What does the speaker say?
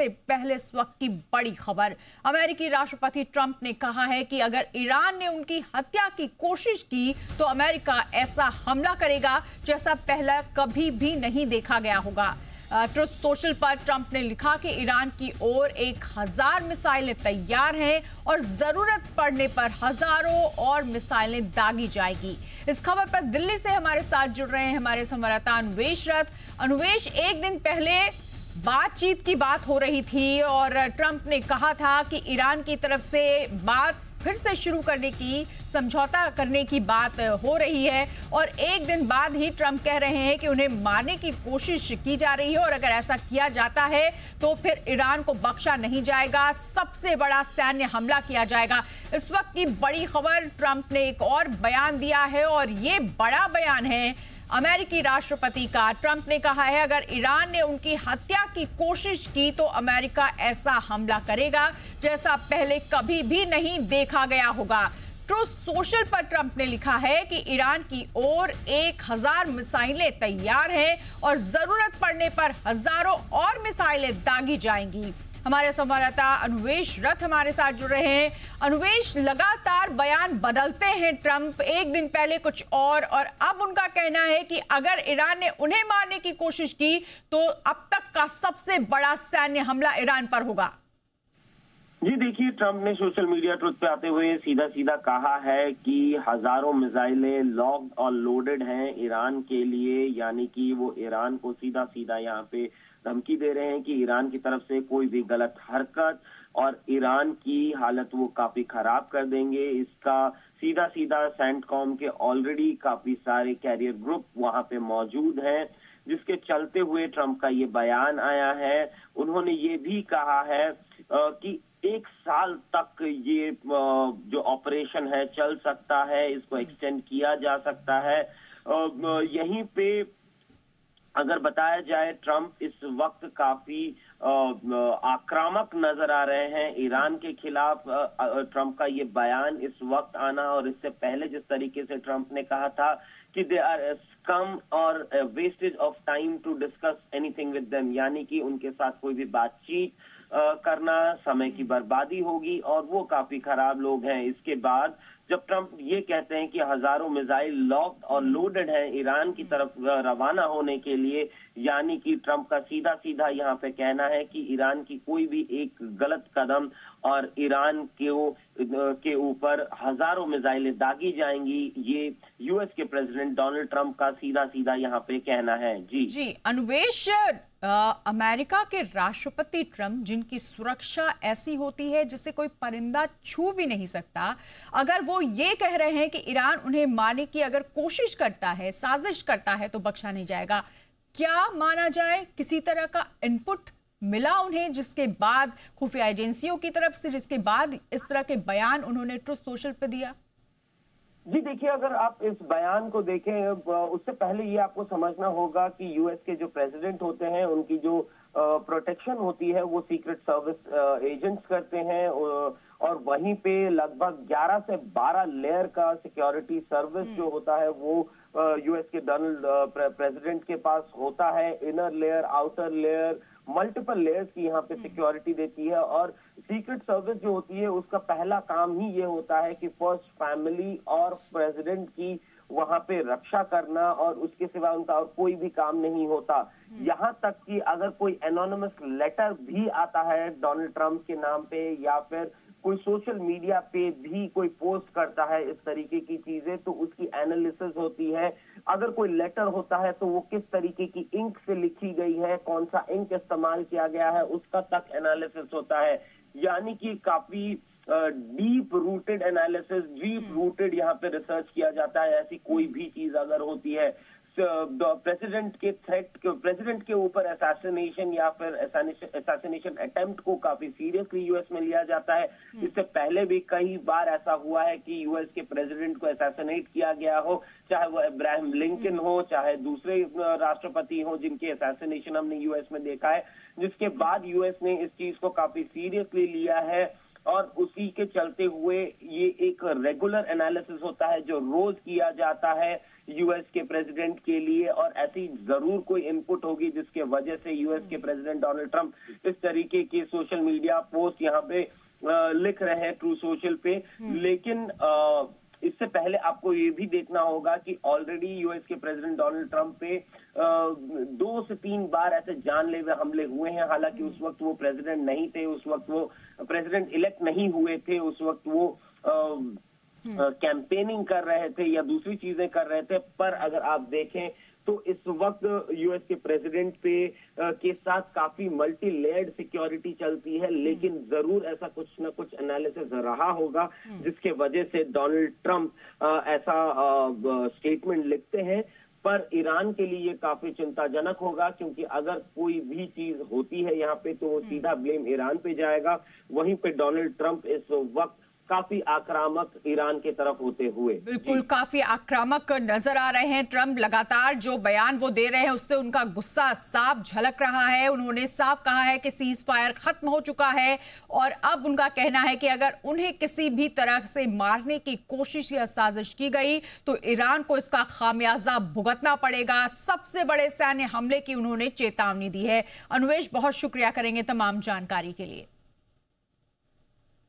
सबसे पहले इस वक्त की बड़ी खबर। अमेरिकी राष्ट्रपति ट्रंप ने कहा है कि अगर ईरान ने उनकी हत्या की कोशिश की तो अमेरिका ऐसा हमला करेगा जैसा पहले कभी भी नहीं देखा गया होगा। ट्रुथ सोशल पर ट्रंप ने लिखा कि ईरान की ओर 1000 मिसाइलें तैयार हैं और जरूरत पड़ने पर हजारों और मिसाइलें दागी जाएगी। इस खबर पर दिल्ली से हमारे साथ जुड़ रहे हैं हमारे संवाददाता अनुवेश रथ। अनुवेश, एक दिन पहले बातचीत की बात हो रही थी और ट्रंप ने कहा था कि ईरान की तरफ से बात फिर से शुरू करने की, समझौता करने की बात हो रही है और एक दिन बाद ही ट्रंप कह रहे हैं कि उन्हें मारने की कोशिश की जा रही है और अगर ऐसा किया जाता है तो फिर ईरान को बख्शा नहीं जाएगा, सबसे बड़ा सैन्य हमला किया जाएगा। इस वक्त की बड़ी खबर, ट्रंप ने एक और बयान दिया है और ये बड़ा बयान है अमेरिकी राष्ट्रपति का। ट्रंप ने कहा है अगर ईरान ने उनकी हत्या की कोशिश की तो अमेरिका ऐसा हमला करेगा जैसा पहले कभी भी नहीं देखा गया होगा। ट्रुथ सोशल पर ट्रंप ने लिखा है कि ईरान की ओर 1000 मिसाइलें तैयार हैं और जरूरत पड़ने पर हजारों और मिसाइलें दागी जाएंगी। हमारे संवाददाता अनुवेश रथ हमारे साथ जुड़ रहे हैं। अनुवेश, लगातार बयान बदलते हैं ट्रंप, एक दिन पहले कुछ और अब उनका कहना है कि अगर ईरान ने उन्हें मारने की कोशिश की तो अब तक का सबसे बड़ा सैन्य हमला ईरान पर होगा। जी देखिए, ट्रंप ने सोशल मीडिया ट्रुथ पे आते हुए सीधा सीधा कहा है कि हजारों मिसाइलें लॉक्ड और लोडेड हैं ईरान के लिए, यानी कि वो ईरान को सीधा सीधा यहाँ पे धमकी दे रहे हैं कि ईरान की तरफ से कोई भी गलत हरकत और ईरान की हालत वो काफी खराब कर देंगे। इसका सीधा सीधा सेंटकॉम के ऑलरेडी काफी सारे कैरियर ग्रुप वहां पे मौजूद हैं, जिसके चलते हुए ट्रंप का ये बयान आया है। उन्होंने ये भी कहा है कि 1 साल तक ये जो ऑपरेशन है चल सकता है, इसको एक्सटेंड किया जा सकता है। यहीं पे अगर बताया जाए, ट्रंप इस वक्त काफी आक्रामक नजर आ रहे हैं ईरान के खिलाफ। ट्रंप का ये बयान इस वक्त आना और इससे पहले जिस तरीके से ट्रंप ने कहा था कि दे आर स्कम और wastage of time to discuss anything with them, यानी कि उनके साथ कोई भी बातचीत करना समय की बर्बादी होगी और वो काफी खराब लोग हैं। इसके बाद जब ट्रंप ये कहते हैं कि हजारों मिसाइल लॉक्ड और लोडेड हैं ईरान की तरफ रवाना होने के लिए, यानी कि ट्रंप का सीधा सीधा यहाँ पे कहना है कि ईरान की कोई भी एक गलत कदम और ईरान के ऊपर हजारों मिसाइलें दागी जाएंगी। ये यूएस के प्रेसिडेंट डोनाल्ड ट्रंप का सीधा सीधा यहाँ पे कहना है। जी अनुवेश, अमेरिका के राष्ट्रपति ट्रंप, जिनकी सुरक्षा ऐसी होती है जिसे कोई परिंदा छू भी नहीं सकता, अगर वो ये कह रहे हैं कि ईरान उन्हें मारने की अगर कोशिश करता है, साजिश करता है तो बख्शा नहीं जाएगा, क्या माना जाए? किसी तरह का इनपुट मिला उन्हें जिसके बाद खुफिया एजेंसियों की तरफ से, जिसके बाद इस तरह के बयान उन्होंने ट्रुथ सोशल पे दिया? जी देखिए, अगर आप इस बयान को देखें, उससे पहले ये आपको समझना होगा कि यूएस के जो प्रेसिडेंट होते हैं उनकी जो प्रोटेक्शन होती है वो सीक्रेट सर्विस एजेंट्स करते हैं और वहीं पे लगभग 11 से 12 लेयर का सिक्योरिटी सर्विस जो होता है वो यूएस के डोनाल्ड प्रेसिडेंट के पास होता है। Inner layer, outer layer, multiple layers की यहाँ पे सिक्योरिटी देती है और सीक्रेट सर्विस जो होती है उसका पहला काम ही ये होता है कि फर्स्ट फैमिली और प्रेसिडेंट की वहां पे रक्षा करना और उसके सिवा उनका और कोई भी काम नहीं होता। यहाँ तक कि अगर कोई एनोनिमस लेटर भी आता है डोनाल्ड ट्रंप के नाम पे या फिर कोई सोशल मीडिया पे भी कोई पोस्ट करता है इस तरीके की चीजें, तो उसकी एनालिसिस होती है। अगर कोई लेटर होता है तो वो किस तरीके की इंक से लिखी गई है, कौन सा इंक इस्तेमाल किया गया है, उसका तक एनालिसिस होता है। यानी कि काफी deep rooted analysis, deep rooted यहाँ पे रिसर्च किया जाता है। ऐसी कोई भी चीज अगर होती है, प्रेसिडेंट के थ्रेट, प्रेसिडेंट के ऊपर असैसिनेशन या फिर असैसिनेशन अटेम्प्ट को काफी सीरियसली यूएस में लिया जाता है। इससे पहले भी कई बार ऐसा हुआ है कि यूएस के प्रेसिडेंट को असैसिनेट किया गया हो, चाहे वो अब्राहम लिंकन हो, चाहे दूसरे राष्ट्रपति हो जिनके असैसिनेशन हमने यूएस में देखा है, जिसके बाद यूएस ने इस चीज को काफी सीरियसली लिया है। और उसी के चलते हुए ये एक रेगुलर एनालिसिस होता है जो रोज किया जाता है यूएस के प्रेसिडेंट के लिए, और ऐसी जरूर कोई इनपुट होगी जिसके वजह से यूएस के प्रेसिडेंट डोनाल्ड ट्रंप इस तरीके के सोशल मीडिया पोस्ट यहाँ पे लिख रहे हैं ट्रू सोशल पे। लेकिन इससे पहले आपको ये भी देखना होगा कि ऑलरेडी यूएस के प्रेसिडेंट डोनाल्ड ट्रंप पे 2 से 3 बार ऐसे जानलेवा हमले हुए हैं। हालांकि उस वक्त वो प्रेसिडेंट नहीं थे, उस वक्त वो प्रेसिडेंट इलेक्ट नहीं हुए थे, उस वक्त वो कैंपेनिंग कर रहे थे या दूसरी चीजें कर रहे थे। पर अगर आप देखें तो इस वक्त यूएस के प्रेसिडेंट पे के साथ काफी मल्टी लेयर्ड सिक्योरिटी चलती है, लेकिन जरूर ऐसा कुछ न कुछ एनालिसिस रहा होगा जिसके वजह से डोनाल्ड ट्रंप ऐसा स्टेटमेंट लिखते हैं। पर ईरान के लिए काफी चिंताजनक होगा, क्योंकि अगर कोई भी चीज होती है यहाँ पे तो वो सीधा ब्लेम ईरान पे जाएगा। वहीं पे डोनाल्ड ट्रंप इस वक्त काफी आक्रामक ईरान की तरफ होते हुए बिल्कुल काफी आक्रामक नजर आ रहे हैं ट्रंप। लगातार जो बयान वो दे रहे हैं उससे उनका गुस्सा साफ झलक रहा है। उन्होंने साफ कहा है कि सीज फायर खत्म हो चुका है और अब उनका कहना है कि अगर उन्हें किसी भी तरह से मारने की कोशिश या साजिश की गई तो ईरान को इसका खामियाजा भुगतना पड़ेगा। सबसे बड़े सैन्य हमले की उन्होंने चेतावनी दी है। अनुवेश, बहुत शुक्रिया करेंगे तमाम जानकारी के लिए।